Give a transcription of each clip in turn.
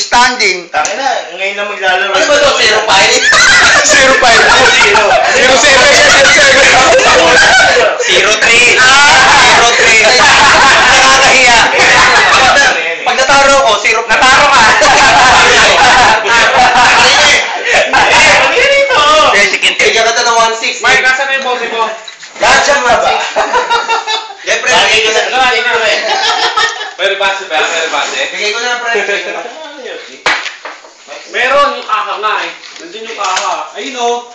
Standing. Tangin na, ngayon na maglalaro. Ano ba ito? 0-5? 0-5. 0-3. 0-3. Nakakahiya. Pag nataro ko, 0. Nataro ka. Bigyan ka ng 1-6. Mike, nasa na yung boss mo? Gotcha nga ba? Siyempre, Pwede base ba? Pwede base? bigay ko na, pre. Meron yung kaka nga eh. Nandun yung kaka. Ayun o.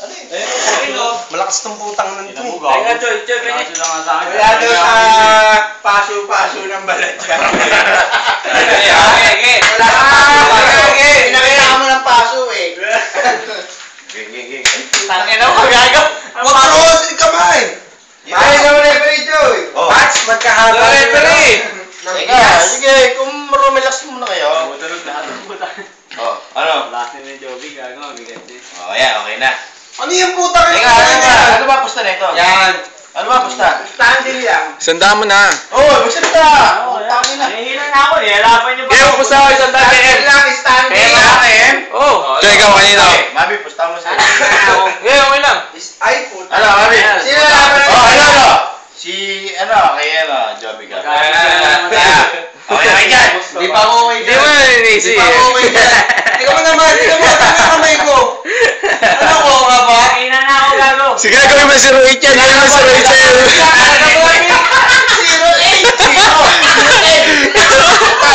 Ayun o. Malakas tong putang nandito. Ay nga, Choy. Choy, pwede. Wala daw sa paso-paso ng balat ka. Okay. Pinakita mo ng paso eh. Tangin ako, gago. Matros, kamay. Ay, naman referee Joy. Match, magkahaba. Sige, kung relax muna kayo. Tulog lahat ng puta. Ano? Last name ni Joby, gago. Bigat eh. Yan, okay na. Ano yung putang Teka, ano ba pusta na ito? Yan. Ano ba pusta? Standing lang. Sanda mo na. Oh, magsalita. Nahihila na ako eh. Laban niyo ba? Kaya pusta ako isang dati. Standing lang, standing. Oh. Check ikaw kanina. Mabi, pusta mo sa... Okay lang. Ay, puta. Ano, Mabi? Sino naman? Ano? Si, kay Joby ka. Okay dyan. Di pa ako okay dyan. Di ba, Nisi? Di pa ako okay dyan. Di ka mo naman, di ka mo kamay ko. Ano ko ka ba? Nahihila na ako, gago. Sige, gawin mo 0-8 yan. Gawin mo 0-8 sa'yo. 0-8.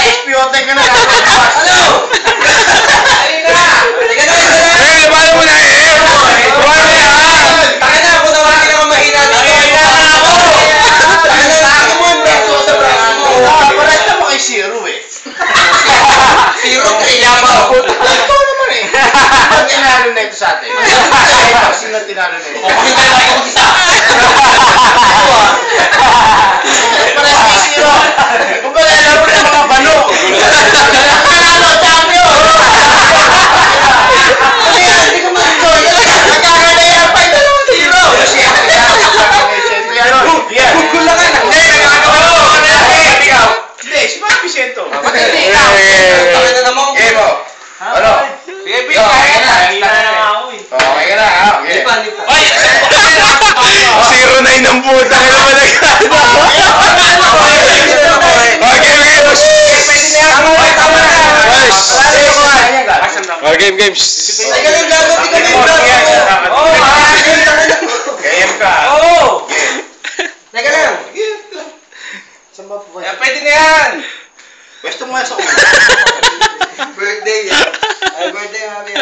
Espiote ka na. Ano? Eh, paano mo na eh? Paano mo yan? Taka na, kung tawagin ako mahina. Zero eh. 0-3. Yabang po. Ito naman eh. Ang tinalo na ito sa atin. Ay, sino tinalo na ito? Kumita na kayo mag-isa. Parang may zero. Kung ba laro na mga bano? Panalo, champion! Ano yan? Hindi ko ma-enjoy. Nagkakala yan pa. Ito naman zero. Google lang yan. Hindi, si Mami Vicento. Game mo. Ano? Sige, Pete. Nahihila na ako eh. Okay ka na, Okay. Ay! 0-9 ang puta. Kaya naman Okay, game. Game ka. Oo! Teka lang. Saan ba po? Pwede na yan. Pwesto mo nga sa ulo. Birthday yan. Ay, birthday Mami.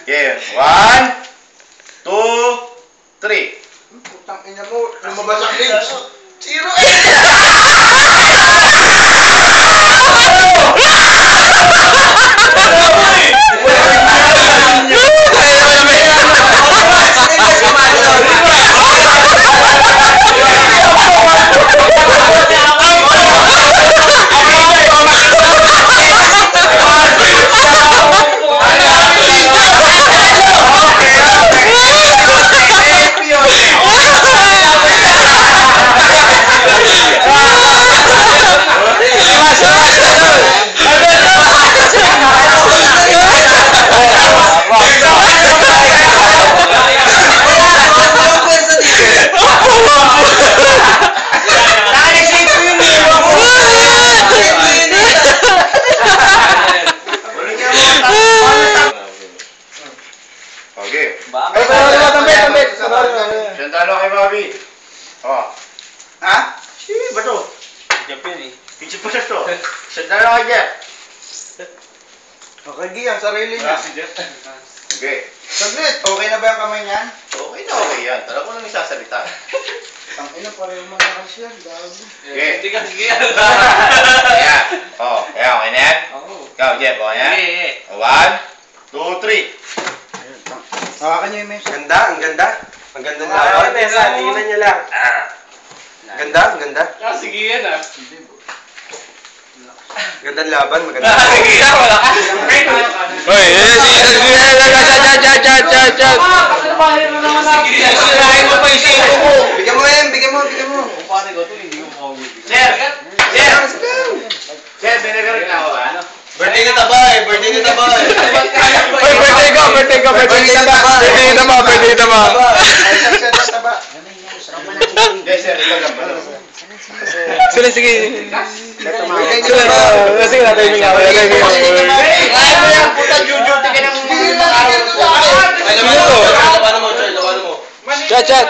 Game. 1, 2, 3. Putang ina mo. Lumabas ang links. 0. Sentalo kay Bobby. Ha? Sige, ba to? Japan eh. Pinsi pa to. Sentalo kay Jeff. Okay, Gian, sarili niya. Okay. Saglit, okay na ba yung kamay niyan? Okay na okay yan. Talaga ko nang isasalita. Ang ina, pareho mga kasi yan. Okay. Hindi ka sige. Ayan. Ayan, okay na yan? Oo. Ikaw, Jeff, okay na? Sige. 1, 2, 3. Hawakan niyo yung mesa. Ganda, ang ganda. Ang ganda na. Ah, Tessa, tingnan niya lang. Ganda, ang ganda. Sige yan ah. Gandang laban, maganda. Sige yan, wala ka. Oy, chat. Sirahin mo pa yung sino mo. Bigyan mo yan, bigyan mo. Pare ko to, hindi ko makawin. Sir! Birthday ni Tabay. Uy, birthday ko. Birthday mo. Yes, sir. Ikaw lang. Sige. Sige, natay nga. Ay, mo yan, puta, Jujur. Tika ng Labanan mo, Choy. Labanan mo. Chat.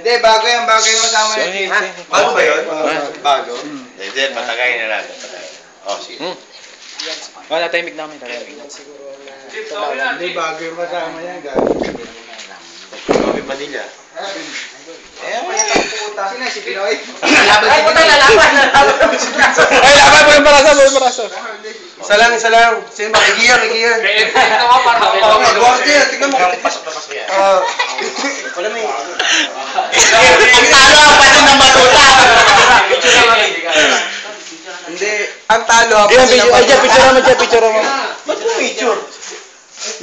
Hindi, bago yan. Bago yung kasama yun. Bago ba yun? Bago? Then, patagayin na natin. Oh, sige. Oh, natahimik namin. Hindi, bago yung kasama yan, Bobby Padilla. Eh, may puta. Sino si Pinoy? Ay, puta, lalaban. Ay, laban mo yung paraso. Isa lang. Sino ba? Igiyan. Kaya ito ka para Guardia, tignan mo. Pasok na pasok yan. Wala may... Ang talo ang paano ng matuta. Hindi. Ang talo. Picture mo. Ba't mo picture?